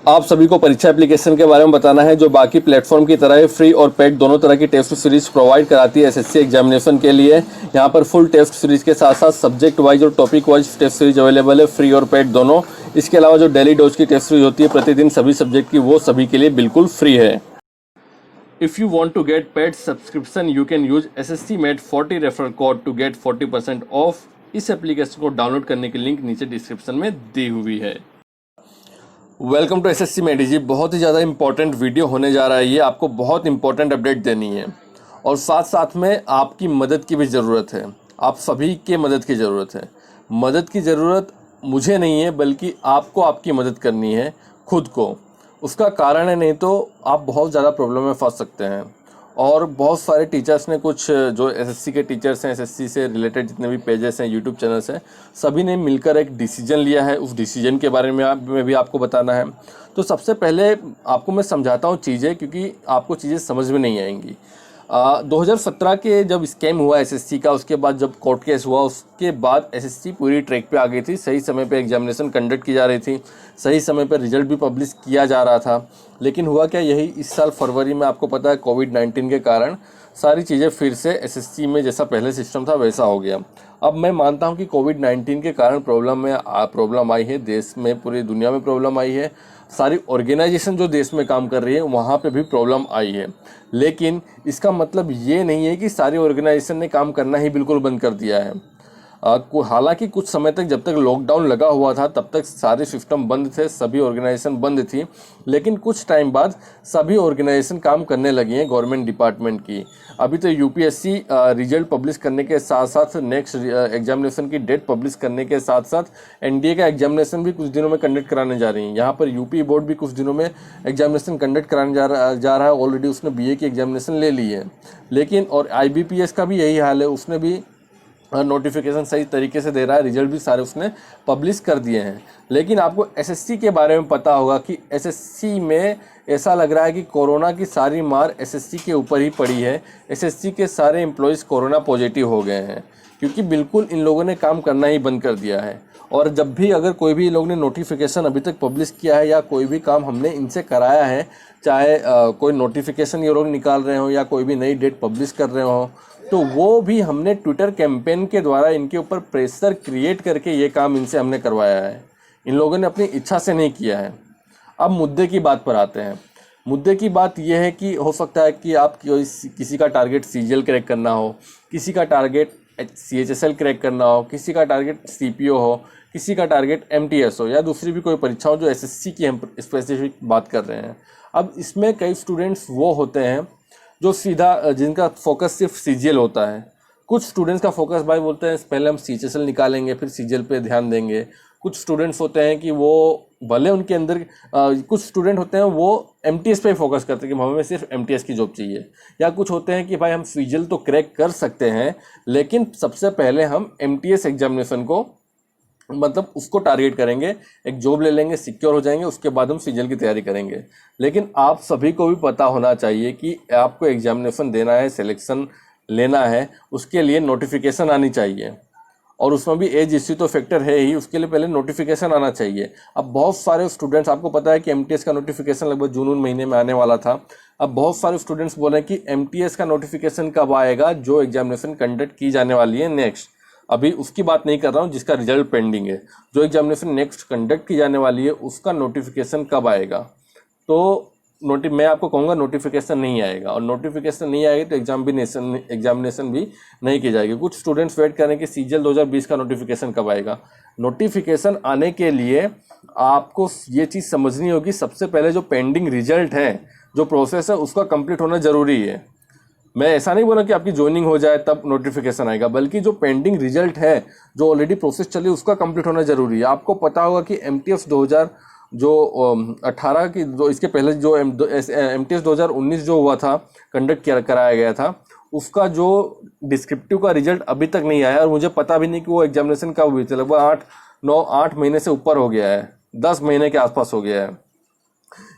आप सभी को परीक्षा एप्लीकेशन के बारे में बताना है जो बाकी प्लेटफॉर्म की तरह ही फ्री और पेड दोनों तरह की टेस्ट सीरीज प्रोवाइड कराती है एसएससी एग्जामिनेशन के लिए। यहाँ पर फुल टेस्ट सीरीज के साथ साथ सब्जेक्ट वाइज और topic wise test series available है, फ्री और पेड दोनों। इसके अलावा जो डेली डोज की टेस्ट सीरीज होती है प्रतिदिन सभी सब्जेक्ट की, वो सभी के लिए बिल्कुल फ्री है। If you want to get paid subscription, you can use SSC Med 40 referral code to get 40% of. इस एप्लीकेशन को डाउनलोड करने की लिंक नीचे डिस्क्रिप्शन में दी हुई है। वेलकम टू एसएससी मेड जी। बहुत ही ज़्यादा इंपॉर्टेंट वीडियो होने जा रहा है ये, आपको बहुत इंपॉर्टेंट अपडेट देनी है और साथ साथ में आपकी मदद की भी ज़रूरत है। आप सभी के मदद की ज़रूरत है। मदद की ज़रूरत मुझे नहीं है बल्कि आपको आपकी मदद करनी है खुद को। उसका कारण है, नहीं तो आप बहुत ज़्यादा प्रॉब्लम में फंस सकते हैं। और बहुत सारे टीचर्स ने, कुछ जो एसएससी के टीचर्स हैं, एसएससी से रिलेटेड जितने भी पेजेस हैं, यूट्यूब चैनल्स हैं, सभी ने मिलकर एक डिसीजन लिया है। उस डिसीजन के बारे में भी आपको बताना है। तो सबसे पहले आपको मैं समझाता हूँ चीज़ें, क्योंकि आपको चीज़ें समझ में नहीं आएंगी। 2017 के जब स्कैम हुआ एसएससी का, उसके बाद जब कोर्ट केस हुआ, उसके बाद एसएससी पूरी ट्रैक पे आ गई थी। सही समय पे एग्जामिनेशन कंडक्ट की जा रही थी, सही समय पे रिजल्ट भी पब्लिश किया जा रहा था। लेकिन हुआ क्या, यही इस साल फरवरी में आपको पता है कोविड-19 के कारण सारी चीज़ें फिर से एसएससी में जैसा पहले सिस्टम था वैसा हो गया। अब मैं मानता हूं कि कोविड-19 के कारण प्रॉब्लम आई है, देश में पूरी दुनिया में प्रॉब्लम आई है। सारी ऑर्गेनाइजेशन जो देश में काम कर रही है वहाँ पे भी प्रॉब्लम आई है। लेकिन इसका मतलब ये नहीं है कि सारी ऑर्गेनाइजेशन ने काम करना ही बिल्कुल बंद कर दिया है। हालांकि कुछ समय तक, जब तक लॉकडाउन लगा हुआ था, तब तक सारे सिस्टम बंद थे, सभी ऑर्गेनाइजेशन बंद थी। लेकिन कुछ टाइम बाद सभी ऑर्गेनाइजेशन काम करने लगी हैं गवर्नमेंट डिपार्टमेंट की। अभी तो यूपीएससी रिजल्ट पब्लिश करने के साथ साथ नेक्स्ट एग्जामिनेशन की डेट पब्लिश करने के साथ साथ एनडीए का एग्जामिनेशन भी कुछ दिनों में कंडक्ट कराने जा रही है। यहाँ पर यूपी बोर्ड भी कुछ दिनों में एग्जामिनेशन कंडक्ट कराने जा रहा है। ऑलरेडी उसने बीए की एग्जामिनेशन ले ली है। लेकिन और आईबीपीएस का भी यही हाल है, उसने भी नोटिफिकेशन सही तरीके से दे रहा है, रिजल्ट भी सारे उसने पब्लिश कर दिए हैं। लेकिन आपको एसएससी के बारे में पता होगा कि एसएससी में ऐसा लग रहा है कि कोरोना की सारी मार एसएससी के ऊपर ही पड़ी है। एसएससी के सारे एम्प्लॉयज़ कोरोना पॉजिटिव हो गए हैं, क्योंकि बिल्कुल इन लोगों ने काम करना ही बंद कर दिया है। और जब भी अगर कोई भी लोग ने नोटिफिकेशन अभी तक पब्लिश किया है या कोई भी काम हमने इनसे कराया है, चाहे कोई नोटिफिकेशन ये लोग निकाल रहे हो या कोई भी नई डेट पब्लिश कर रहे हो, तो वो भी हमने ट्विटर कैंपेन के द्वारा इनके ऊपर प्रेशर क्रिएट करके ये काम इनसे हमने करवाया है। इन लोगों ने अपनी इच्छा से नहीं किया है। अब मुद्दे की बात पर आते हैं। मुद्दे की बात यह है कि हो सकता है कि आप किसी का टारगेट सीजीएल क्रैक करना हो, किसी का टारगेट सीएचएसएल क्रैक करना हो, किसी का टारगेट सीपीओ हो, किसी का टारगेट एमटीएस हो, या दूसरी भी कोई परीक्षा हो जो एसएससी की हम स्पेसिफिक बात कर रहे हैं। अब इसमें कई स्टूडेंट्स वो होते हैं जो सीधा, जिनका फोकस सिर्फ सीजीएल होता है। कुछ स्टूडेंट्स का फोकस भाई बोलते हैं पहले हम सीएचएसएल निकालेंगे फिर सीजीएल पे ध्यान देंगे। कुछ स्टूडेंट्स होते हैं कि वो भले उनके अंदर कुछ स्टूडेंट होते हैं वो एमटीएस पे फोकस करते हैं कि हमें सिर्फ एमटीएस की जॉब चाहिए। या कुछ होते हैं कि भाई हम सीजीएल तो क्रैक कर सकते हैं लेकिन सबसे पहले हम एमटीएस एग्जामिनेशन को, मतलब उसको टारगेट करेंगे, एक जॉब ले लेंगे, सिक्योर हो जाएंगे, उसके बाद हम सीजीएल की तैयारी करेंगे। लेकिन आप सभी को भी पता होना चाहिए कि आपको एग्जामिनेशन देना है, सिलेक्शन लेना है, उसके लिए नोटिफिकेशन आनी चाहिए। और उसमें भी एज इश्यू तो फैक्टर है ही, उसके लिए पहले नोटिफिकेशन आना चाहिए। अब बहुत सारे स्टूडेंट्स, आपको पता है कि एमटीएस का नोटिफिकेशन लगभग जून महीने में आने वाला था। अब बहुत सारे स्टूडेंट्स बोल रहे हैं कि एमटीएस का नोटिफिकेशन कब आएगा, जो एग्जामिनेशन कंडक्ट की जाने वाली है नेक्स्ट। अभी उसकी बात नहीं कर रहा हूँ जिसका रिजल्ट पेंडिंग है, जो एग्जामिनेशन नेक्स्ट कंडक्ट की जाने वाली है उसका नोटिफिकेशन कब आएगा। तो मैं आपको कहूँगा नोटिफिकेशन नहीं आएगा, और नोटिफिकेशन नहीं आएगी तो एग्जामिनेशन भी नहीं की जाएगी। कुछ स्टूडेंट्स वेट करें कि सीजीएल 2020 का नोटिफिकेशन कब आएगा। नोटिफिकेशन आने के लिए आपको ये चीज़ समझनी होगी, सबसे पहले जो पेंडिंग रिजल्ट है, जो प्रोसेस है, उसका कंप्लीट होना ज़रूरी है। मैं ऐसा नहीं बोला कि आपकी ज्वाइनिंग हो जाए तब नोटिफिकेशन आएगा, बल्कि जो पेंडिंग रिजल्ट है, जो ऑलरेडी प्रोसेस चली, उसका कंप्लीट होना ज़रूरी है। आपको पता होगा कि एमटीएस 2018 की, जो इसके पहले जो एमटीएस 2019 जो हुआ था, कंडक्ट कराया गया था, उसका जो डिस्क्रिप्टिव का रिजल्ट अभी तक नहीं आया। और मुझे पता भी नहीं कि वो एग्जामिनेशन कब हुई थी। लगभग 8 महीने से ऊपर हो गया है, 10 महीने के आसपास हो गया है।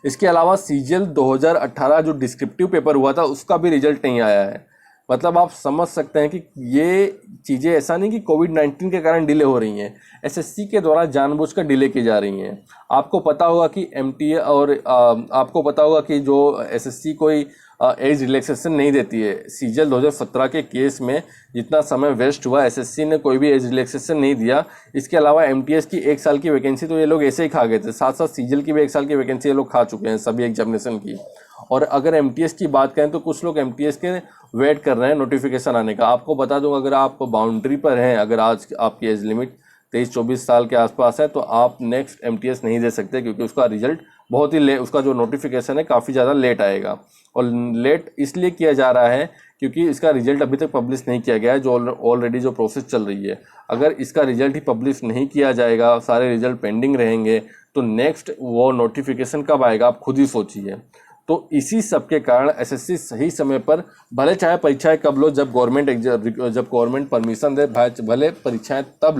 इसके अलावा सीजीएल 2018 जो डिस्क्रिप्टिव पेपर हुआ था उसका भी रिजल्ट नहीं आया है। मतलब आप समझ सकते हैं कि ये चीज़ें ऐसा नहीं कि कोविड-19 के कारण डिले हो रही हैं, एसएससी के द्वारा जानबूझकर डिले की जा रही हैं। आपको पता होगा कि एमटीए और आपको पता होगा कि जो एसएससी कोई एज रिलैक्सेशन नहीं देती है। सीजल 2017 के केस में जितना समय वेस्ट हुआ, एसएससी ने कोई भी एज रिलैक्सेशन नहीं दिया। इसके अलावा एमटीएस की 1 साल की वैकेंसी तो ये लोग ऐसे ही खा गए थे, साथ साथ सीजल की भी 1 साल की वैकेंसी ये लोग खा चुके हैं सभी एग्जामिनेशन की। और अगर एमटीएस की बात करें तो कुछ लोग एमटीएस के वेट कर रहे हैं नोटिफिकेशन आने का। आपको बता दूं, अगर आप बाउंड्री पर हैं, अगर आज आपकी एज लिमिट 23-24 साल के आसपास है, तो आप नेक्स्ट एमटीएस नहीं दे सकते, क्योंकि उसका रिजल्ट बहुत ही लेट, उसका जो नोटिफिकेशन है काफ़ी ज़्यादा लेट आएगा। और लेट इसलिए किया जा रहा है क्योंकि इसका रिजल्ट अभी तक पब्लिश नहीं किया गया है, जो ऑलरेडी जो प्रोसेस चल रही है। अगर इसका रिजल्ट ही पब्लिश नहीं किया जाएगा, सारे रिजल्ट पेंडिंग रहेंगे, तो नेक्स्ट वो नोटिफिकेशन कब आएगा आप खुद ही सोचिए। तो इसी सब के कारण एसएससी सही समय पर, भले चाहे परीक्षाएं कब लो, जब गवर्नमेंट परमिशन दे, भले परीक्षाएं तब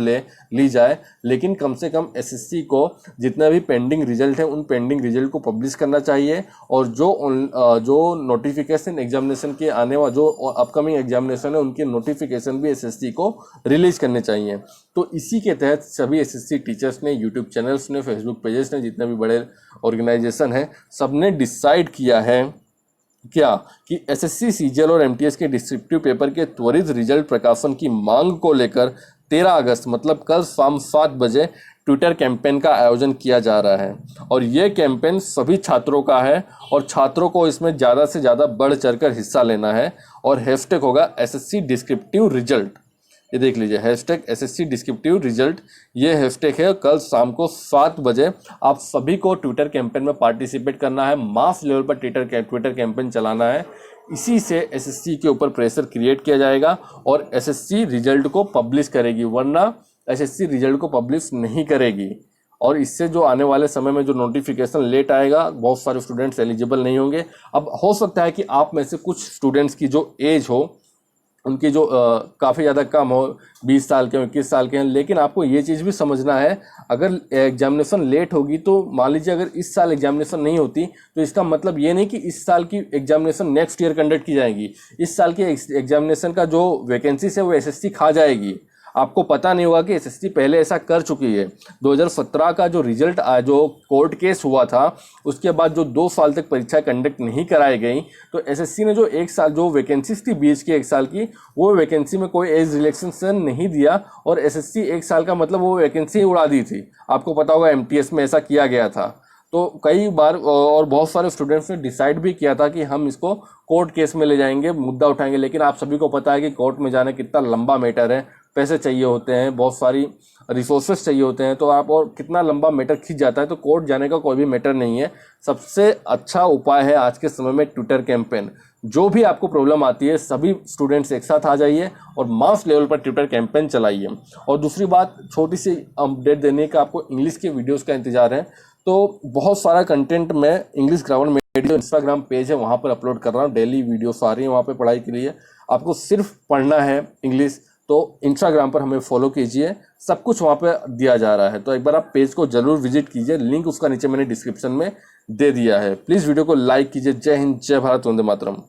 ली जाए, लेकिन कम से कम एसएससी को जितने भी पेंडिंग रिजल्ट हैं उन पेंडिंग रिजल्ट को पब्लिश करना चाहिए। और जो नोटिफिकेशन एग्जामिनेशन के आने वाले जो अपकमिंग एग्जामिनेशन है उनके नोटिफिकेशन भी एसएससी को रिलीज करने चाहिए। तो इसी के तहत सभी एसएससी टीचर्स ने, यूट्यूब चैनल्स ने, फेसबुक पेजेस ने, जितने भी बड़े ऑर्गेनाइजेशन हैं, सबने डिसाइड किया है क्या कि एसएससी, सीजीएल और एमटीएस के डिस्क्रिप्टिव पेपर के त्वरित रिजल्ट प्रकाशन की मांग को लेकर 13 अगस्त मतलब कल शाम 7 बजे ट्विटर कैंपेन का आयोजन किया जा रहा है। और ये कैंपेन सभी छात्रों का है और छात्रों को इसमें ज़्यादा से ज़्यादा बढ़ चढ़कर हिस्सा लेना है। और हैशटैग होगा एसएससी डिस्क्रिप्टिव रिजल्ट। ये देख लीजिए, हैशटैग एसएससी डिस्क्रिप्टिव रिजल्ट, ये हैशटैग है। कल शाम को 7 बजे आप सभी को ट्विटर कैंपेन में पार्टिसिपेट करना है, मास लेवल पर ट्विटर कैंपेन चलाना है। इसी से एसएससी के ऊपर प्रेशर क्रिएट किया जाएगा और एसएससी रिजल्ट को पब्लिश करेगी, वरना एसएससी रिजल्ट को पब्लिश नहीं करेगी। और इससे जो आने वाले समय में जो नोटिफिकेशन लेट आएगा, बहुत सारे स्टूडेंट्स एलिजिबल नहीं होंगे। अब हो सकता है कि आप में से कुछ स्टूडेंट्स की जो एज हो, उनकी जो काफ़ी ज़्यादा कम हो, 20 साल के, 21 साल के हैं, लेकिन आपको ये चीज़ भी समझना है, अगर एग्जामिनेशन लेट होगी तो मान लीजिए अगर इस साल एग्जामिनेशन नहीं होती तो इसका मतलब ये नहीं कि इस साल की एग्जामिनेशन नेक्स्ट ईयर कंडक्ट की जाएगी। इस साल की एग्जामिनेशन का जो वैकेंसीज है वो एसएससी खा जाएगी। आपको पता नहीं होगा कि एसएससी पहले ऐसा कर चुकी है। 2017 का जो रिजल्ट जो कोर्ट केस हुआ था, उसके बाद जो 2 साल तक परीक्षा कंडक्ट नहीं कराई गई, तो एसएससी ने जो 1 साल जो वैकेंसीज थी बीच की 1 साल की, वो वैकेंसी में कोई एज रिलैक्सेशन नहीं दिया और एसएससी 1 साल का मतलब वो वैकेंसी उड़ा दी थी। आपको पता होगा एमटीएस में ऐसा किया गया था। तो कई बार और बहुत सारे स्टूडेंट्स ने डिसाइड भी किया था कि हम इसको कोर्ट केस में ले जाएंगे, मुद्दा उठाएंगे, लेकिन आप सभी को पता है कि कोर्ट में जाना कितना लंबा मैटर है, पैसे चाहिए होते हैं, बहुत सारी रिसोर्सेस चाहिए होते हैं, तो आप और कितना लंबा मैटर खींच जाता है, तो कोर्ट जाने का कोई भी मैटर नहीं है। सबसे अच्छा उपाय है आज के समय में ट्विटर कैंपेन। जो भी आपको प्रॉब्लम आती है, सभी स्टूडेंट्स एक साथ आ जाइए और मास लेवल पर ट्विटर कैंपेन चलाइए। और दूसरी बात, छोटी सी अपडेट देने का, आपको इंग्लिश के वीडियोज़ का इंतजार है, तो बहुत सारा कंटेंट मैं English grammar media Instagram page है वहाँ पर अपलोड कर रहा हूँ। डेली वीडियोस आ रही हैं वहाँ पे पढ़ाई के लिए। आपको सिर्फ पढ़ना है इंग्लिश, तो इंस्टाग्राम पर हमें फॉलो कीजिए, सब कुछ वहाँ पे दिया जा रहा है। तो एक बार आप पेज को जरूर विजिट कीजिए, लिंक उसका नीचे मैंने डिस्क्रिप्शन में दे दिया है। प्लीज़ वीडियो को लाइक कीजिए। जय हिंद, जय भारत, वंदे मातरम।